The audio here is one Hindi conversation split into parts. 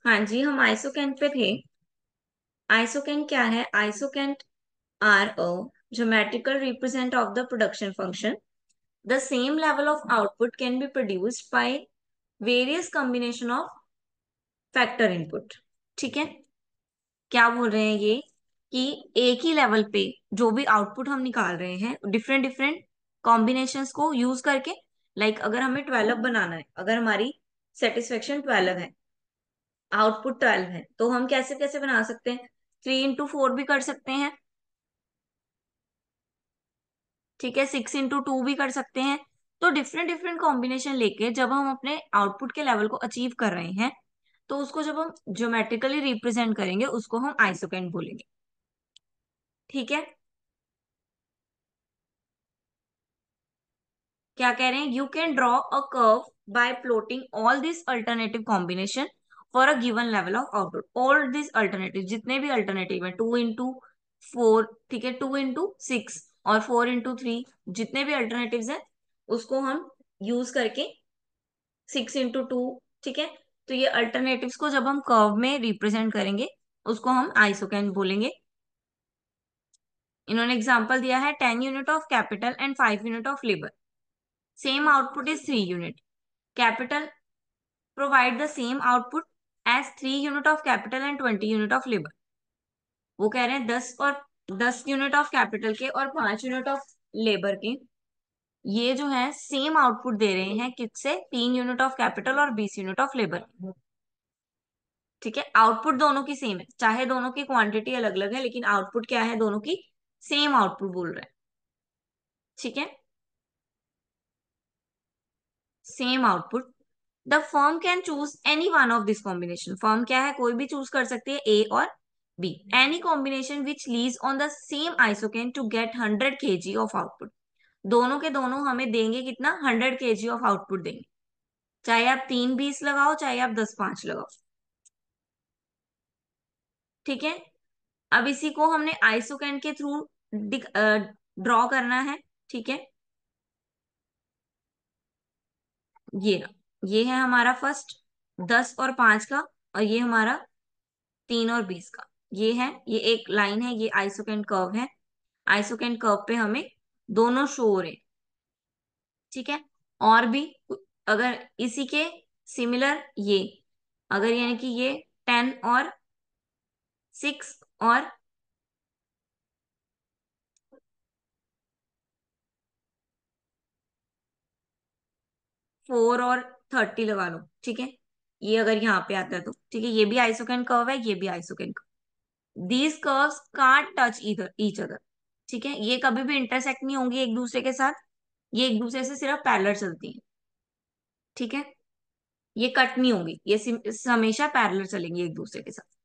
हाँ जी, हम आइसोकेंट पे थे। आइसोकेंट क्या है? Isoquant are a geometrical represent of the production function. The same level of output can be produced by various combination of factor input। ठीक है, क्या बोल रहे हैं ये कि एक ही लेवल पे जो भी आउटपुट हम निकाल रहे हैं डिफरेंट डिफरेंट कॉम्बिनेशंस को यूज करके, लाइक अगर हमें 12 बनाना है, अगर हमारी सेटिस्फेक्शन 12 है, आउटपुट 12 है, तो हम कैसे कैसे बना सकते हैं? 3 into 4 भी कर सकते हैं। ठीक है, 6 into 2 भी कर सकते हैं। तो डिफरेंट डिफरेंट कॉम्बिनेशन लेके जब हम अपने आउटपुट के लेवल को अचीव कर रहे हैं, तो उसको जब हम ज्योमेट्रिकली रिप्रेजेंट करेंगे उसको हम आइसोकेंट बोलेंगे। ठीक है, क्या कह रहे हैं? You can draw a curve y plotting all this alternative combination for a given level of output. All this alternative, जितने भी अल्टरनेटिव है, 2 into 4, ठीक है, 2 into 6 और 4 into 3, जितने भी अल्टरनेटिव है उसको हम यूज करके 6 into 2, ठीक है, तो ये अल्टरनेटिव्स को जब हम कर्व में रिप्रेजेंट करेंगे उसको हम आइसोकेंट बोलेंगे। इन्होंने एग्जांपल दिया है 10 unit of capital and 5 unit of labour, same output is 3 unit. Capital provide the same output as 3 unit of capital and 20 unit of labour. वो कह रहे हैं 10 यूनिट ऑफ कैपिटल के और 5 यूनिट ऑफ लेबर के, ये जो है सेम आउटपुट दे रहे हैं किससे? 3 यूनिट ऑफ कैपिटल और 20 यूनिट ऑफ लेबर। ठीक है, आउटपुट दोनों की सेम है, चाहे दोनों की क्वांटिटी अलग अलग है, लेकिन आउटपुट क्या है? दोनों की सेम आउटपुट बोल रहे हैं। ठीक है, same output. The firm can choose any one of this combination. Firm क्या है? कोई भी चूज कर सकती है, ए और B. Any combination which lies on the same isoquant to get 100 kg of output. दोनों के दोनों हमें देंगे कितना? 100 kg ऑफ आउटपुट देंगे, चाहे आप 3 20 लगाओ, चाहे आप 10 5 लगाओ। ठीक है, अब इसी को हमने आइसोकेन के थ्रू ड्रॉ करना है। ठीक है, ये रहा, ये है हमारा फर्स्ट 10 और 5 का, और ये हमारा 3 और 20 का। ये है, ये एक लाइन है, ये आइसोकेंट कर्व है। आइसोकेंट कर्व पे हमें दोनों शो हो रहे हैं। ठीक है, और भी अगर इसी के सिमिलर, ये अगर यानी कि ये 10 और 6 और 4 और 30 लगा लो। ठीक है, ये अगर यहाँ पे आता है तो ठीक है, ये भी आइसोकेंट कर्व है, ये भी isoquant. These curves can't touch either each other. ठीक है, ये कभी भी इंटरसेक्ट नहीं होंगी एक दूसरे के साथ, ये एक दूसरे से सिर्फ पैरेलल चलती है। ठीक है, ये कट नहीं होंगी, ये हमेशा पैरेलल चलेंगी एक दूसरे के साथ।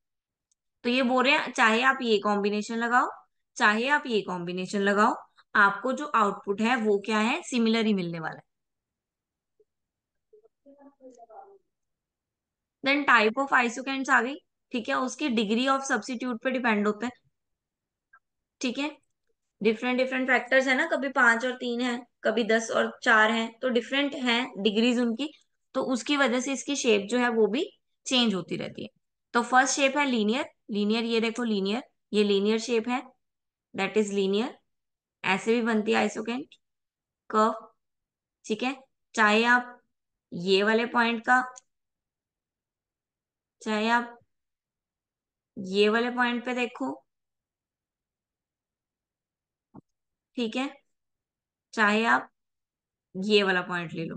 तो ये बोल रहे हैं चाहे आप ये कॉम्बिनेशन लगाओ, चाहे आप ये कॉम्बिनेशन लगाओ, आपको जो आउटपुट है वो क्या है? सिमिलर ही मिलने वाला है। देन टाइप ऑफ आइसोकेंट्स आ गई। ठीक है, उसकी डिग्री ऑफ सब्स्टिट्यूट पे डिपेंड होता है। ठीक है, डिफरेंट डिफरेंट फैक्टर्स है ना, कभी 5 और 3 है, कभी 10 और 4 है, तो डिफरेंट है डिग्रीज उनकी। तो उसकी वजह से इसकी शेप जो है वो भी चेंज होती रहती है। तो फर्स्ट शेप है लीनियर। लीनियर, ये देखो लीनियर, ये लीनियर शेप है, दैट इज लीनियर। ऐसे भी बनती है आइसोकेंट कर्व। ठीक है, चाहे आप ये वाले पॉइंट का, चाहे आप ये वाले पॉइंट पे देखो, ठीक है, चाहे आप ये वाला पॉइंट ले लो,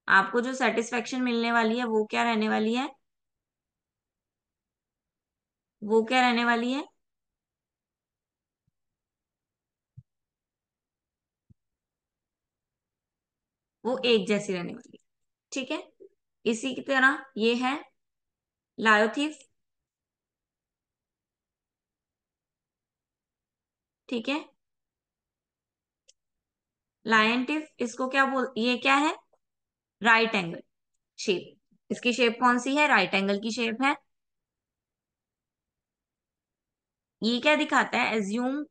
आपको जो सेटिस्फेक्शन मिलने वाली है वो क्या रहने वाली है? वो क्या रहने वाली है? वो एक जैसी रहने वाली है। ठीक है, इसी की तरह ये है लायोथीफ। ठीक है, लायंटिफ, इसको क्या बोल, ये क्या है? Right angle shape. इसकी शेप कौन सी है? राइट एंगल की शेप है। ये क्या दिखाता है? Assume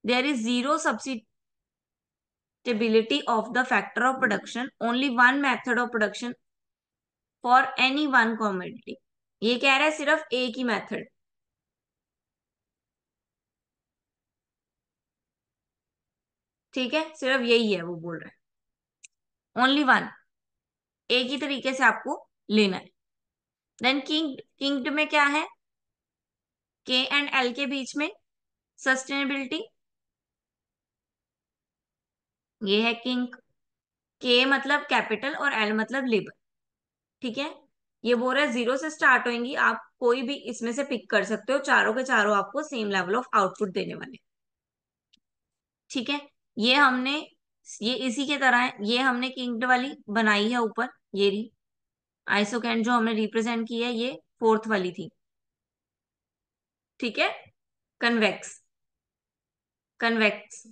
there is zero stability of the factor of production, only one method of production for any one commodity. ये कह रहा है सिर्फ एक ही मेथड, ठीक है, सिर्फ यही है वो बोल रहा है, ओनली वन, एक ही तरीके से आपको लेना है। देन किंग्ड में क्या है, के एंड एल के बीच में सस्टेनेबिलिटी, ये है किंग। के मतलब कैपिटल और एल मतलब लेबर, ठीक है। ये बोल रहा है जीरो से स्टार्ट होंगी, आप कोई भी इसमें से पिक कर सकते हो, चारों के चारों आपको सेम लेवल ऑफ आउटपुट देने वाले, ठीक है। ये हमने, ये इसी के तरह है, ये हमने किंग्ड वाली बनाई है ऊपर, ये रही आइसोकेन जो हमने रिप्रेजेंट की है, ये फोर्थ वाली थी, ठीक है। कन्वेक्स, कन्वेक्स,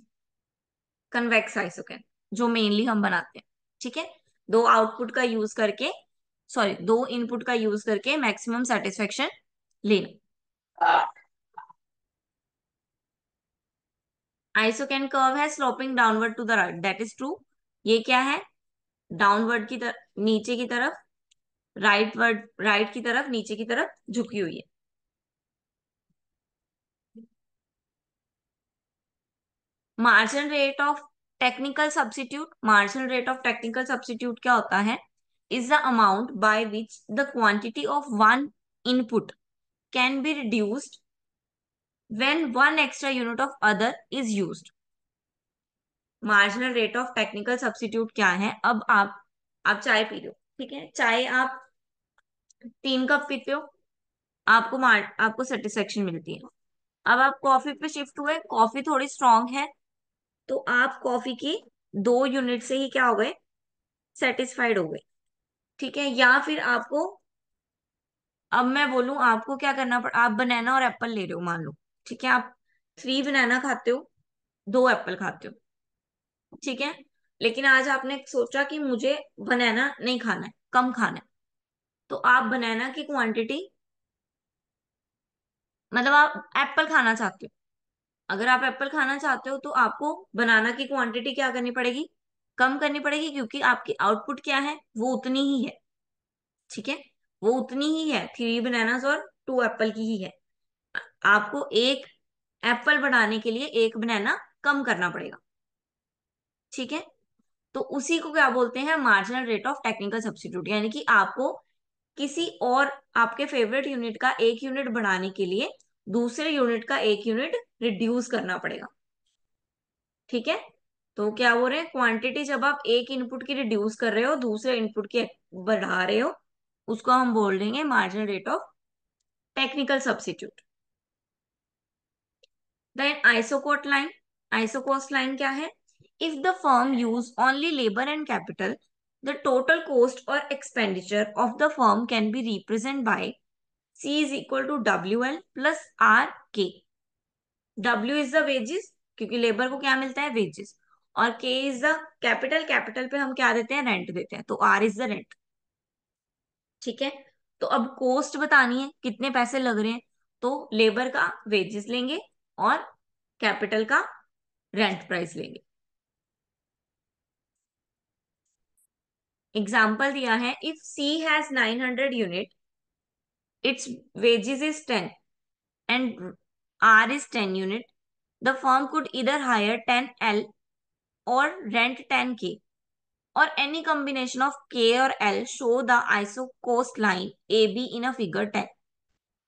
कन्वेक्स आइसोकेन जो मेनली हम बनाते हैं, ठीक है। दो आउटपुट का यूज करके, सॉरी, दो इनपुट का यूज करके मैक्सिमम सेटिस्फेक्शन लेना। आइसोकेन कर्व है sloping downward to the right, that is true. ये क्या है, डाउनवर्ड की तरफ, नीचे की तरफ, राइट की तरफ, नीचे की तरफ झुकी हुई है। Marginal rate of technical substitute, marginal rate of technical substitute क्या होता है, is the amount by which the quantity of one input can be reduced when one extra unit of other is used. Marginal rate of technical substitute क्या है, अब आप चाय पी रहे हो, ठीक है, चाय आप 3 कप पीते हो, आपको सेटिस्फेक्शन मिलती है। अब आप कॉफी पे शिफ्ट हुए, कॉफी थोड़ी स्ट्रांग है, तो आप कॉफी की 2 यूनिट से ही क्या हो गए, सेटिस्फाइड हो गए, ठीक है। या फिर आपको, अब मैं बोलूं आपको क्या करना पड़, आप बनाना और एप्पल ले रहे हो मान लो, ठीक है, आप 3 बनाना खाते हो, 2 एप्पल खाते हो, ठीक है। लेकिन आज आपने सोचा कि मुझे बनाना नहीं खाना है, कम खाना है, तो आप बनाना की क्वांटिटी, मतलब आप एप्पल खाना चाहते हो, अगर आप एप्पल खाना चाहते हो तो आपको बनाना की क्वांटिटी क्या करनी पड़ेगी, कम करनी पड़ेगी, क्योंकि आपकी आउटपुट क्या है, वो उतनी ही है, ठीक है, वो उतनी ही है, 3 बनानास और 2 एप्पल की ही है। आपको एक एप्पल बनाने के लिए एक बनाना कम करना पड़ेगा, ठीक है। तो उसी को क्या बोलते हैं, marginal rate of technical substitute, यानी कि आपको किसी और, आपके फेवरेट यूनिट का 1 यूनिट बढ़ाने के लिए दूसरे यूनिट का 1 यूनिट रिड्यूस करना पड़ेगा, ठीक है। तो क्या बोल रहे हैं, क्वांटिटी जब आप एक इनपुट की रिड्यूस कर रहे हो, दूसरे इनपुट की बढ़ा रहे हो, उसको हम बोल देंगे marginal rate of technical substitute. Then isocost line, isocost line क्या है, if the firm use only labour and capital, the total cost और expenditure of the firm can be represent by C is equal to WL plus RK। W is the wages, क्योंकि लेबर को क्या मिलता है, वेजेस, और K is the capital, capital पे हम क्या देते हैं, रेंट देते हैं, तो R इज द रेंट, ठीक है। तो अब कॉस्ट बतानी है, कितने पैसे लग रहे हैं, तो लेबर का वेजेस लेंगे और कैपिटल का रेंट प्राइस लेंगे। एग्जाम्पल दिया है, if C has 900 unit, it's wages is 10 and R is 10 unit, the firm could either hire 10 L or rent 10 K, or any combination of K or L. Show the ISO cost line AB in a figure 10.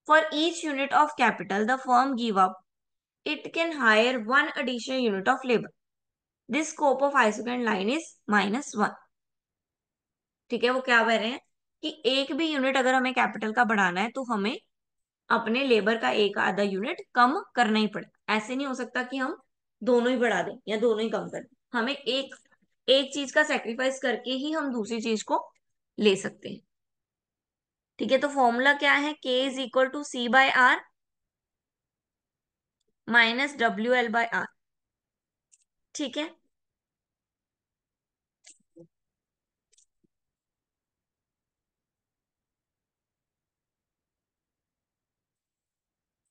For each unit of capital the firm give up, it can hire one additional unit of labor. This scope of isocant line is -1। ठीक है, वो क्या कह रहे हैं कि एक भी यूनिट अगर हमें कैपिटल का बढ़ाना है, तो हमें अपने लेबर का एक आधा यूनिट कम करना ही पड़े। ऐसे नहीं हो सकता कि हम दोनों ही बढ़ा दें या दोनों ही कम कर दें, हमें एक एक चीज का सेक्रीफाइस करके ही हम दूसरी चीज को ले सकते हैं, ठीक है। तो फॉर्मूला क्या है, के is equal to C/R minus WL/R, ठीक है।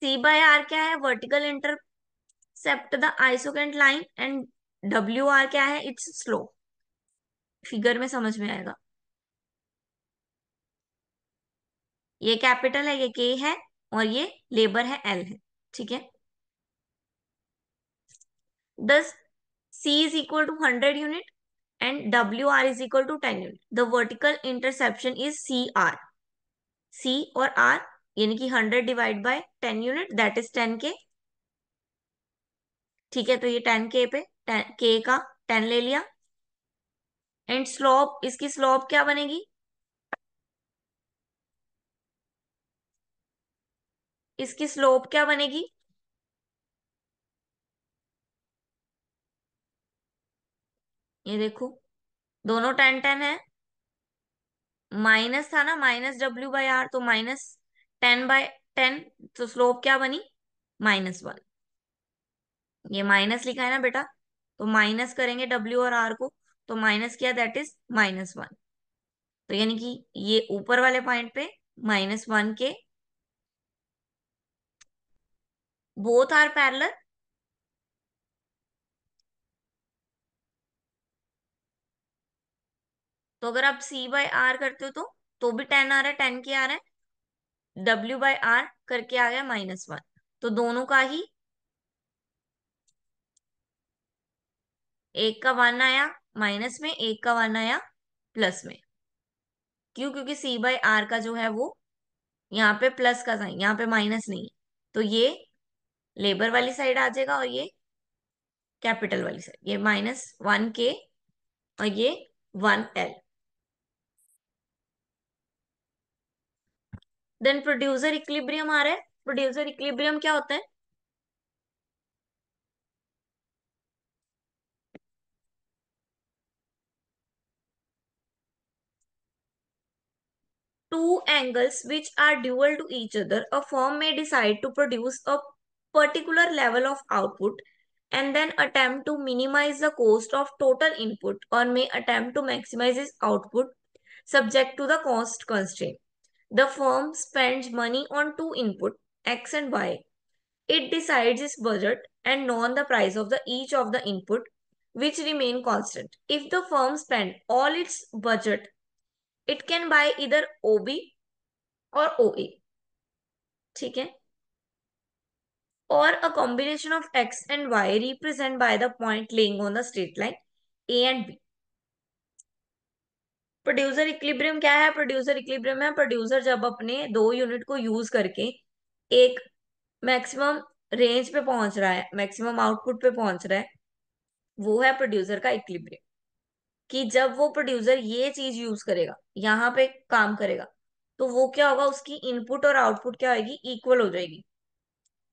C/R क्या है, vertical intercept the isocost line and W R क्या है? It's slope. फिगर में समझ में आएगा। ये कैपिटल है, ये के है, और ये लेबर है, एल है। ठीक है। दस C is equal to 100 unit and W R is equal to 10 unit. The vertical interception is C R. C और आर, यानी कि 100 divide by 10 unit, that is 10 के। ठीक है, तो ये 10 के पे के का 10 ले लिया। एंड स्लोप, इसकी स्लोप क्या बनेगी? इसकी स्लोप क्या बनेगी? ये देखो, दोनों 10 10 है। माइनस था ना, -W/R, तो -10/10। तो स्लोप क्या बनी? -1। ये माइनस लिखा है ना बेटा, तो माइनस करेंगे डब्ल्यू और आर को, तो माइनस किया, दैट इज -1। तो यानी कि ये ऊपर वाले पॉइंट पे -1 के बोथ आर पैरेलल। तो अगर आप C/R करते हो तो भी 10 आ रहा है, 10 के आ रहा है। W/R करके आ गया -1। तो दोनों का ही, एक का 1 आया माइनस में, एक का 1 आया प्लस में। क्यों? क्योंकि C/R का जो है वो यहाँ पे प्लस का साइन, यहाँ पे माइनस नहीं है। तो ये लेबर वाली साइड आ जाएगा, और ये कैपिटल वाली साइड, ये -1 के और ये 1 L। देन प्रोड्यूसर इक्विलिब्रियम आ रहा है। प्रोड्यूसर इक्विलिब्रियम क्या होता है? Two angles which are dual to each other, a firm may decide to produce a particular level of output and then attempt to minimize the cost of total input, or may attempt to maximize its output subject to the cost constraint. The firm spends money on two input, X and Y. It decides its budget and known the price of the each of the input, which remain constant. If the firm spend all its budget, it can buy either OB और OA। ठीक है। और a combination of X and Y represent by the point laying on the straight line A and B। Producer equilibrium क्या है? प्रोड्यूसर इक्विलिब्रियम है, प्रोड्यूसर जब अपने दो यूनिट को यूज करके एक मैक्सिमम रेंज पे पहुंच रहा है, मैक्सिमम आउटपुट पे पहुंच रहा है, वो है प्रोड्यूसर का इक्विलिब्रियम। कि जब वो प्रोड्यूसर ये चीज यूज करेगा, यहाँ पे काम करेगा, तो वो क्या होगा, उसकी इनपुट और आउटपुट क्या होगी? इक्वल हो जाएगी।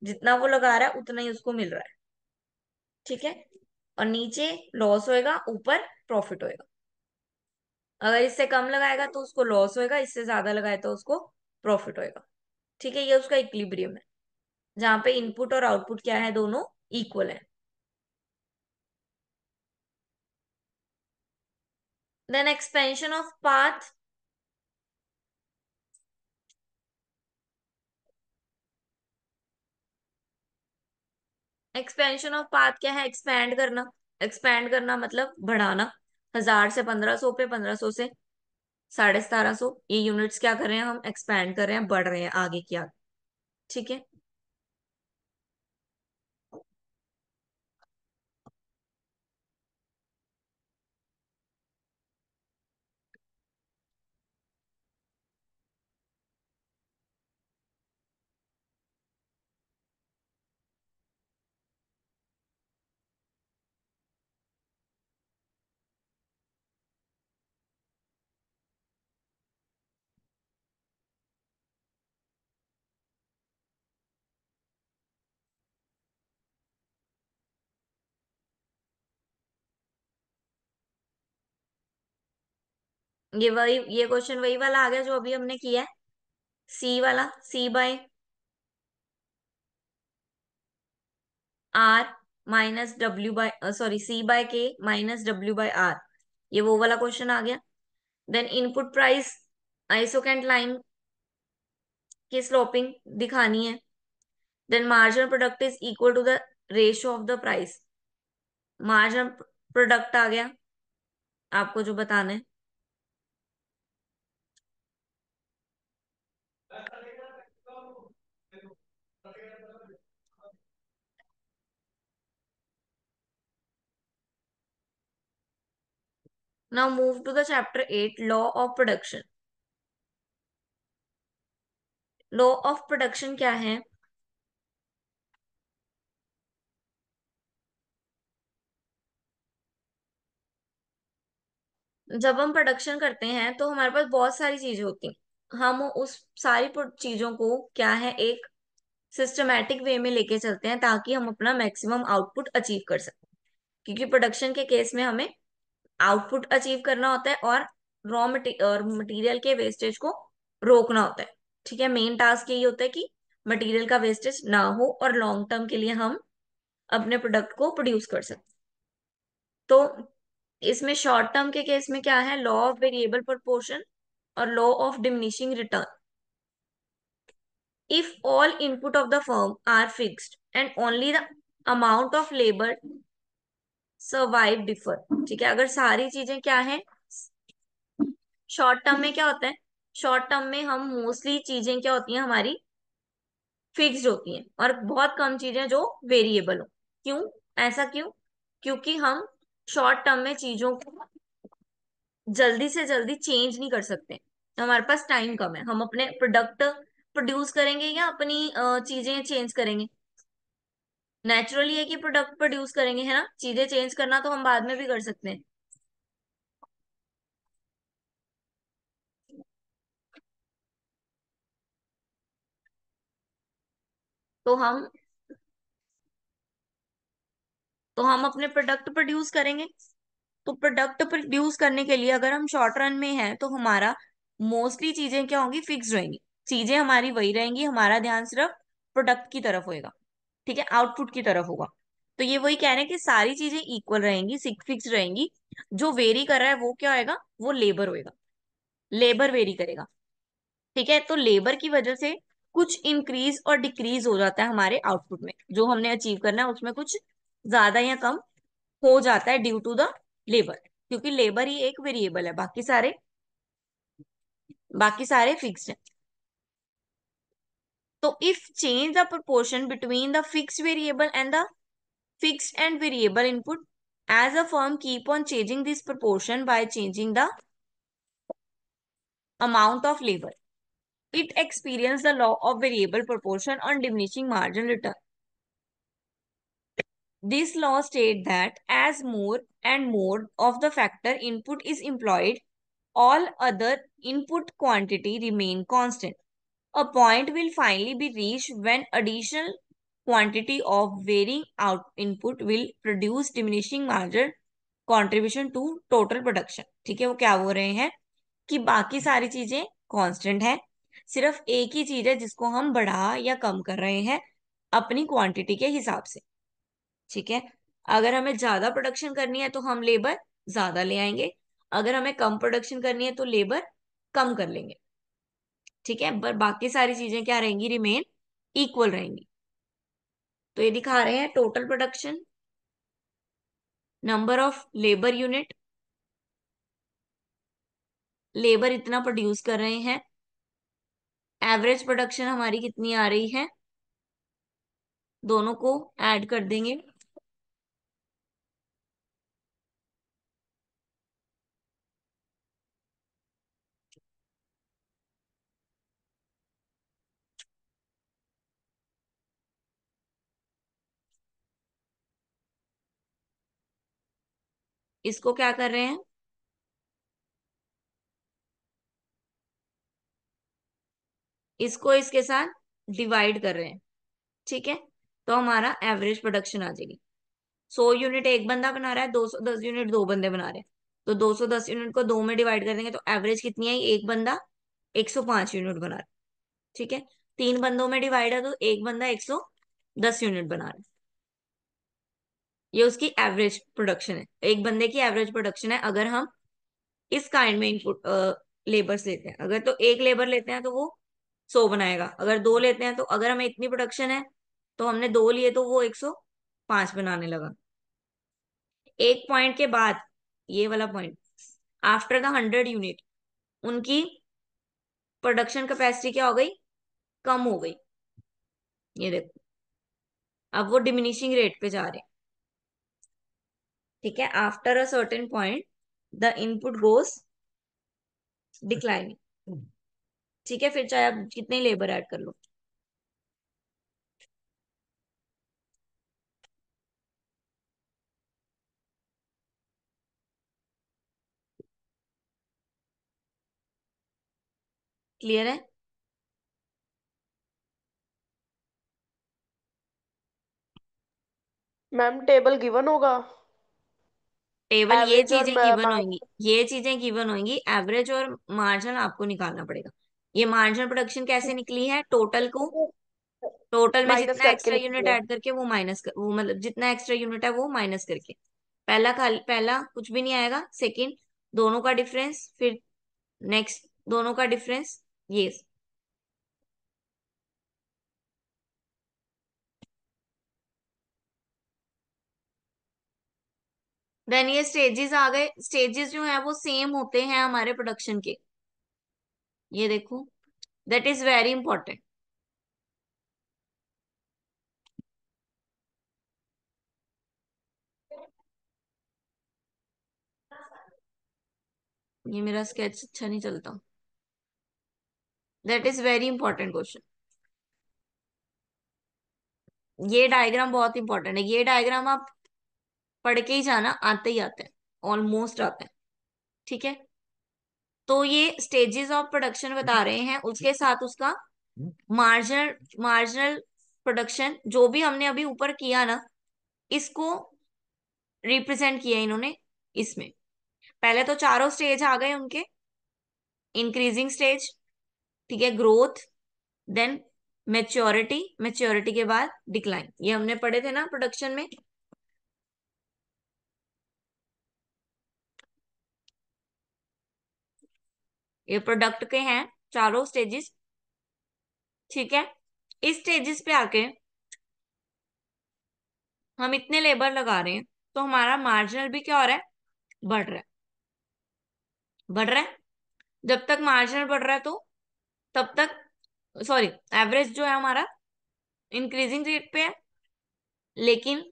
जितना वो लगा रहा है उतना ही उसको मिल रहा है। ठीक है। और नीचे लॉस होएगा, ऊपर प्रॉफिट होएगा। अगर इससे कम लगाएगा तो उसको लॉस होएगा, इससे ज्यादा लगाए तो उसको प्रॉफिट होएगा। ठीक है, ये उसका इक्विलिब्रियम है, जहां पे इनपुट और आउटपुट क्या है? दोनों इक्वल है। Then expansion of path. Expansion of path क्या है? एक्सपैंड करना। एक्सपैंड करना मतलब बढ़ाना। 1000 से 1500 पे, 1500 से 1750, ये यूनिट्स क्या कर रहे हैं? हम एक्सपैंड कर रहे हैं, बढ़ रहे हैं आगे की आगे। ठीक है। ये क्वेश्चन वही वाला आ गया जो अभी हमने किया है, सी वाला। C/R -W/, C/K -W/R, ये वो वाला क्वेश्चन आ गया। Then input price, isocost line की स्लोपिंग दिखानी है। Then marginal product is equal to the ratio of the price. Margin product आ गया आपको जो बताना है। Now move to the chapter 8, law of production. Law of production क्या है? जब हम प्रोडक्शन करते हैं तो हमारे पास बहुत सारी चीजें होती हैं। हम उस सारी चीजों को क्या है, एक सिस्टमैटिक वे में लेके चलते हैं ताकि हम अपना मैक्सिमम आउटपुट अचीव कर सकें। क्योंकि प्रोडक्शन के केस में हमें आउटपुट अचीव करना होता है और रॉ और मटेरियल के वेस्टेज को रोकना होता है। ठीक है, मेन टास्क यही होता है कि मटेरियल का वेस्टेज ना हो और लॉन्ग टर्म के लिए हम अपने प्रोडक्ट को प्रोड्यूस कर सकें। तो इसमें शॉर्ट टर्म के केस में क्या है, लॉ ऑफ वेरिएबल प्रोपोर्शन और law of diminishing return. If all input of the firm are fixed and only the amount of labour survive differ. ठीक है, अगर सारी चीजें क्या है, शॉर्ट टर्म में क्या होता है, शॉर्ट टर्म में हम मोस्टली चीजें क्या होती हैं हमारी, फिक्स्ड होती हैं और बहुत कम चीजें जो वेरिएबल हो। क्यों? ऐसा क्यों? क्योंकि हम शॉर्ट टर्म में चीजों को जल्दी से जल्दी चेंज नहीं कर सकते। तो हमारे पास टाइम कम है, हम अपने प्रोडक्ट प्रोड्यूस करेंगे या अपनी चीजें चेंज करेंगे? नेचुरली है कि प्रोडक्ट प्रोड्यूस करेंगे, है ना। चीजें चेंज करना तो हम बाद में भी कर सकते हैं। तो हम अपने प्रोडक्ट प्रोड्यूस करेंगे। तो प्रोडक्ट प्रोड्यूस करने के लिए अगर हम शॉर्ट रन में हैं तो हमारा मोस्टली चीजें क्या होंगी, फिक्स रहेंगी। चीजें हमारी वही रहेंगी, हमारा ध्यान सिर्फ प्रोडक्ट की तरफ होएगा। ठीक है, आउटपुट की तरफ होगा। तो ये वही कह रहे हैं कि सारी चीजें इक्वल रहेंगी, फिक्स रहेंगी। जो वेरी कर रहा है वो क्या होएगा, वो लेबर होएगा। लेबर वेरी करेगा। ठीक है, तो लेबर की वजह से कुछ इंक्रीज और डिक्रीज हो जाता है हमारे आउटपुट में। जो हमने अचीव करना है उसमें कुछ ज्यादा या कम हो जाता है ड्यू टू द लेबर। क्योंकि लेबर ही एक वेरिएबल है, बाकी सारे फिक्स्ड है। तो if change the proportion between the fixed variable and the fixed and variable input, as a firm keep on changing this proportion by changing the amount of labor, it experience the law of variable proportion on diminishing margin return. This law state that as more and more of the factor input is employed, all other input quantity remain constant. A point will finally be reached when additional quantity of varying out input will produce diminishing margin contribution to total production। ठीक है, वो क्या बोल रहे हैं कि बाकी सारी चीजें कांस्टेंट है, सिर्फ एक ही चीज है जिसको हम बढ़ा या कम कर रहे हैं अपनी क्वांटिटी के हिसाब से। ठीक है, अगर हमें ज्यादा प्रोडक्शन करनी है तो हम लेबर ज्यादा ले आएंगे, अगर हमें कम प्रोडक्शन करनी है तो लेबर कम कर लेंगे। ठीक है, पर बाकी सारी चीजें क्या रहेंगी, रिमेन इक्वल रहेंगी। तो ये दिखा रहे हैं total production, number of labour unit, labour इतना प्रोड्यूस कर रहे हैं, एवरेज प्रोडक्शन हमारी कितनी आ रही है, दोनों को ऐड कर देंगे। इसको क्या कर रहे हैं, इसको इसके साथ डिवाइड कर रहे हैं। ठीक है, तो हमारा एवरेज प्रोडक्शन आ जाएगी। 100 यूनिट एक बंदा बना रहा है, 210 यूनिट दो बंदे बना रहे हैं। तो 210 यूनिट को दो में डिवाइड कर देंगे तो एवरेज कितनी आई, एक बंदा 105 यूनिट बना रहा है। ठीक है, तीन बंदों में डिवाइड है तो एक बंदा 110 यूनिट बना रहा है। ये उसकी एवरेज प्रोडक्शन है, एक बंदे की एवरेज प्रोडक्शन है। अगर हम इस काइंड में इनपुट लेबर्स लेते हैं, अगर तो एक लेबर लेते हैं तो वो 100 बनाएगा, अगर दो लेते हैं तो अगर हमें इतनी प्रोडक्शन है तो हमने दो लिए तो वो 105 बनाने लगा। एक पॉइंट के बाद, ये वाला पॉइंट, आफ्टर द 100 यूनिट, उनकी प्रोडक्शन कैपेसिटी क्या हो गई, कम हो गई। ये देखो, अब वो डिमिनिशिंग रेट पे जा रहे हैं। ठीक है, after a certain point the input goes declining. ठीक है, फिर चाहे आप कितने लेबर ऐड कर लो। क्लियर है? मैम टेबल गिवन होगा, टेबल, ये एवरेज और चीजें गिवन होंगी, मार्जिन ये चीजें गिवन होंगी, एवरेज और मार्जिन आपको निकालना पड़ेगा। ये मार्जिनल प्रोडक्शन कैसे निकली है, टोटल को, टोटल में माइनस जितना करके एक्स्ट्रा यूनिट निकले। ऐड करके वो माइनस कर, वो मतलब जितना एक्स्ट्रा यूनिट है वो माइनस करके। पहला कुछ भी नहीं आएगा, सेकंड दोनों का डिफरेंस, फिर नेक्स्ट दोनों का डिफरेंस, ये। देन ये स्टेजेस आ गए, स्टेजेस जो है वो सेम होते हैं हमारे प्रोडक्शन के। ये देखो, दैट इज वेरी इंपॉर्टेंट। ये मेरा स्केच अच्छा नहीं चलता। That is very important question. ये डायग्राम बहुत इंपॉर्टेंट है, ये डायग्राम आप पढ़ के ही जाना, आते ही आते हैं, ऑलमोस्ट आते हैं। ठीक है, तो ये स्टेजेस ऑफ प्रोडक्शन बता रहे हैं, उसके साथ उसका मार्जिनल मार्जिनल प्रोडक्शन जो भी हमने अभी ऊपर किया ना, इसको रिप्रेजेंट किया इन्होंने इसमें। पहले तो चारों स्टेज आ गए उनके, इंक्रीजिंग स्टेज, ठीक है, ग्रोथ, देन मेच्योरिटी, मेच्योरिटी के बाद डिक्लाइन, ये हमने पढ़े थे ना प्रोडक्शन में। ये प्रोडक्ट के हैं चारों स्टेजेस। ठीक है, इस स्टेजेस पे आके हम इतने लेबर लगा रहे हैं, तो हमारा मार्जिनल भी क्या हो रहा है, बढ़ रहा है, बढ़ रहा है। जब तक मार्जिनल बढ़ रहा है तो तब तक, सॉरी, एवरेज जो है हमारा इंक्रीजिंग रेट पे है, लेकिन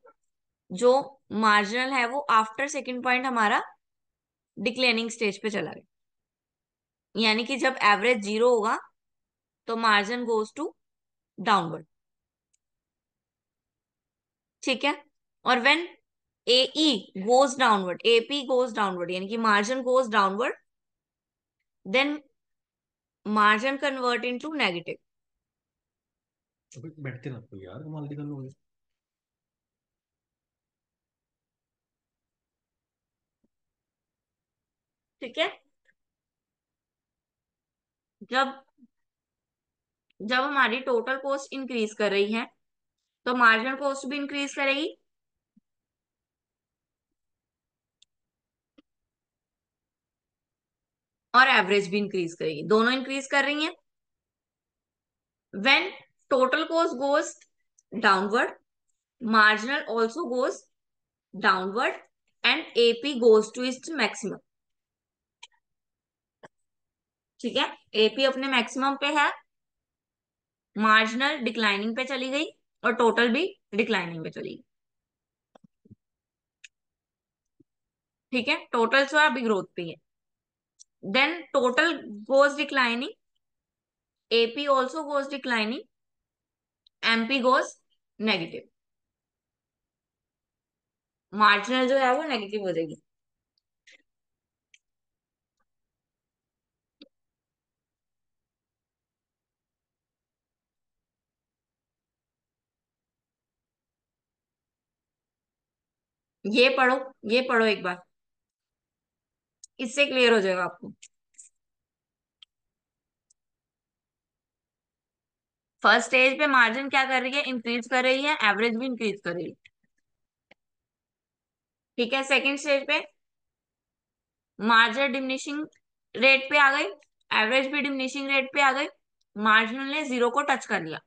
जो मार्जिनल है वो आफ्टर सेकंड पॉइंट हमारा डिक्लाइनिंग स्टेज पे चला गया। यानी कि जब एवरेज 0 होगा तो मार्जिन गोज टू डाउनवर्ड। ठीक है, और when AE goes downward, AP goes downward, यानी कि margin goes downward, then margin convert into negative. अभी बैठते ना कोई यार, कमाल की गल हो गई। ठीक है, जब जब हमारी टोटल कॉस्ट इंक्रीज कर रही है तो मार्जिनल कॉस्ट भी इंक्रीज करेगी, और एवरेज भी इंक्रीज करेगी, दोनों इंक्रीज कर रही हैं। When total cost goes downward, marginal also goes downward and AP goes to its maximum। ठीक है, AP अपने मैक्सिमम पे है, मार्जिनल डिक्लाइनिंग पे चली गई, और टोटल भी डिक्लाइनिंग पे चली गई। ठीक है, टोटल जो है अभी ग्रोथ पे है, then total goes declining, AP also goes declining, MP goes negative, marginal जो है वो नेगेटिव हो जाएगी। ये पढ़ो, ये पढ़ो एक बार, इससे क्लियर हो जाएगा आपको। फर्स्ट स्टेज पे मार्जिन क्या कर रही है, इंक्रीज कर रही है, एवरेज भी इंक्रीज कर रही है। ठीक है, सेकंड स्टेज पे मार्जिनल डिमिनिशिंग रेट पे आ गई, एवरेज भी डिमिनिशिंग रेट पे आ गई, मार्जिनल ने 0 को टच कर लिया।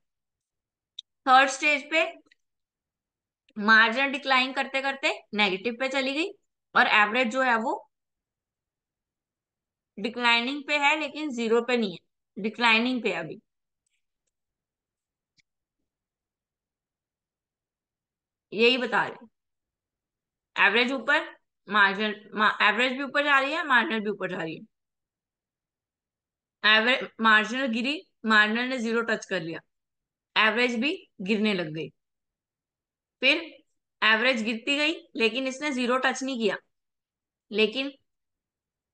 थर्ड स्टेज पे मार्जिन डिक्लाइन करते करते नेगेटिव पे चली गई, और एवरेज जो है वो डिक्लाइनिंग पे है लेकिन जीरो पे नहीं है, डिक्लाइनिंग पे है अभी। यही बता रहे, एवरेज ऊपर, मार्जिन, एवरेज भी ऊपर जा रही है, मार्जिनल भी ऊपर जा रही है। एवरेज, मार्जिनल गिरी, मार्जिनल ने जीरो टच कर लिया, एवरेज भी गिरने लग गई। फिर एवरेज गिरती गई लेकिन इसने जीरो टच नहीं किया, लेकिन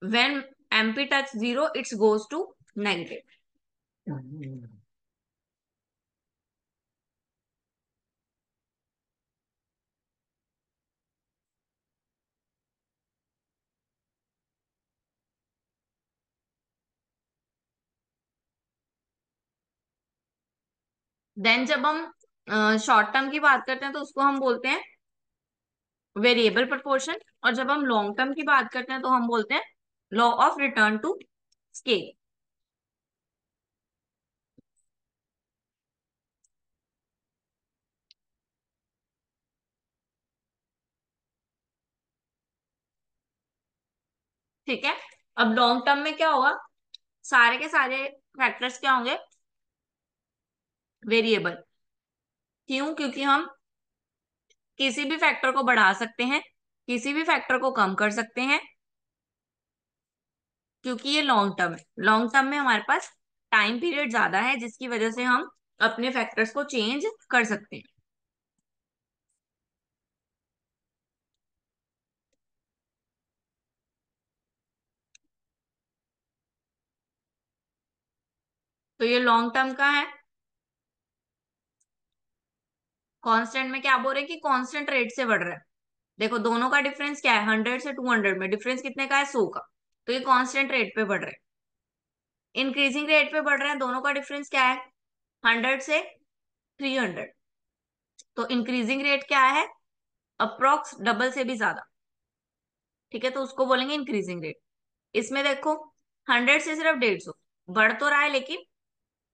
when MP touch zero it's goes to negative. Then जब हम शॉर्ट टर्म की बात करते हैं तो उसको हम बोलते हैं वेरिएबल प्रोपोर्शन, और जब हम लॉन्ग टर्म की बात करते हैं तो हम बोलते हैं law of return to scale. ठीक है। अब लॉन्ग टर्म में क्या होगा, सारे के सारे फैक्टर्स क्या होंगे, वेरिएबल। क्यों? क्योंकि हम किसी भी फैक्टर को बढ़ा सकते हैं, किसी भी फैक्टर को कम कर सकते हैं, क्योंकि ये लॉन्ग टर्म है। लॉन्ग टर्म में हमारे पास टाइम पीरियड ज्यादा है जिसकी वजह से हम अपने फैक्टर्स को चेंज कर सकते हैं। तो ये लॉन्ग टर्म का है। कांस्टेंट में क्या बोल रहे हैं कि कांस्टेंट रेट से बढ़ रहा है। देखो दोनों का डिफरेंस क्या है, 100 से 200 में डिफरेंस कितने का है, 100 का। तो ये कांस्टेंट रेट पे बढ़ रहा है। इंक्रीजिंग रेट पे बढ़ रहे हैं, दोनों का डिफरेंस क्या है, 100 से 300। तो इंक्रीजिंग रेट क्या है, अप्रोक्स डबल से भी ज्यादा। ठीक है, तो उसको बोलेंगे इंक्रीजिंग रेट। इसमें देखो 100 से सिर्फ 150 बढ़ तो रहा है लेकिन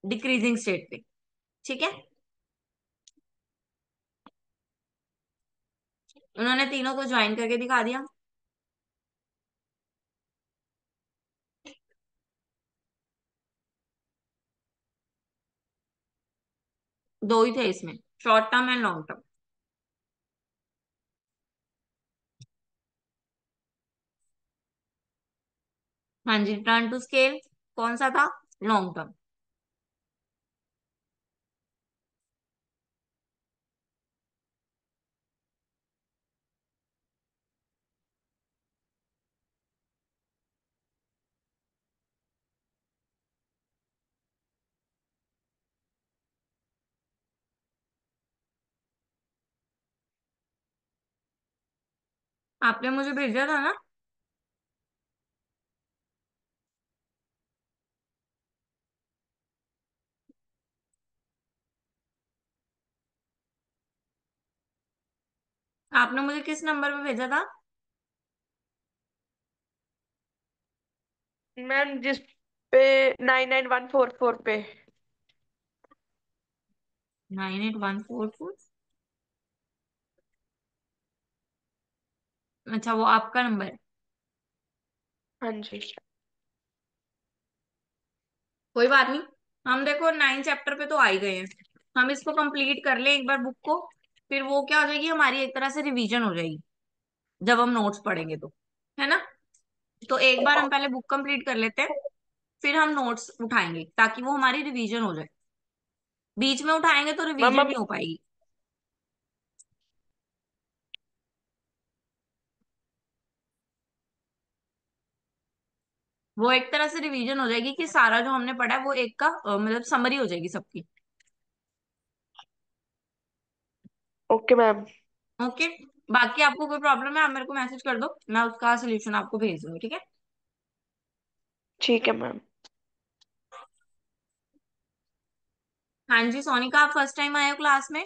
डिक्रीजिंग स्टेट पे। ठीक है, उन्होंने तीनों को ज्वाइन करके दिखा दिया। दो ही थे इसमें, short term and long term. हाँ जी, टर्न टू स्केल कौन सा था, लॉन्ग टर्म। आपने मुझे भेजा था ना। आपने मुझे किस नंबर पे भेजा था। मैम जिस पे 99144 पे। 98144। अच्छा, वो आपका नंबर है। हाँ जी। कोई बात नहीं, हम देखो 9 चैप्टर पे तो आ ही गए हैं। हम इसको कंप्लीट कर ले एक बार बुक को, फिर वो क्या हो जाएगी, हमारी एक तरह से रिवीजन हो जाएगी जब हम नोट्स पढ़ेंगे तो, है ना। तो एक बार हम पहले बुक कंप्लीट कर लेते हैं, फिर हम नोट्स उठाएंगे ताकि वो हमारी रिवीजन हो जाए। बीच में उठाएंगे तो मैम रिवीजन अभी नहीं हो पाएगी। वो एक तरह से रिवीजन हो जाएगी कि सारा जो हमने पढ़ा है वो एक का मतलब समरी हो जाएगी सबकी। Okay ma'am. ओके। बाकी आपको कोई प्रॉब्लम है आप मेरे को मैसेज कर दो, मैं उसका सोल्यूशन आपको भेज दूंगी, ठीक है। ठीक है मैम। हाँ जी सोनिका, आप फर्स्ट टाइम आए हो क्लास में।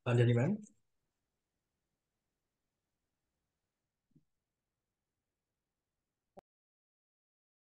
हाँ जी मैम।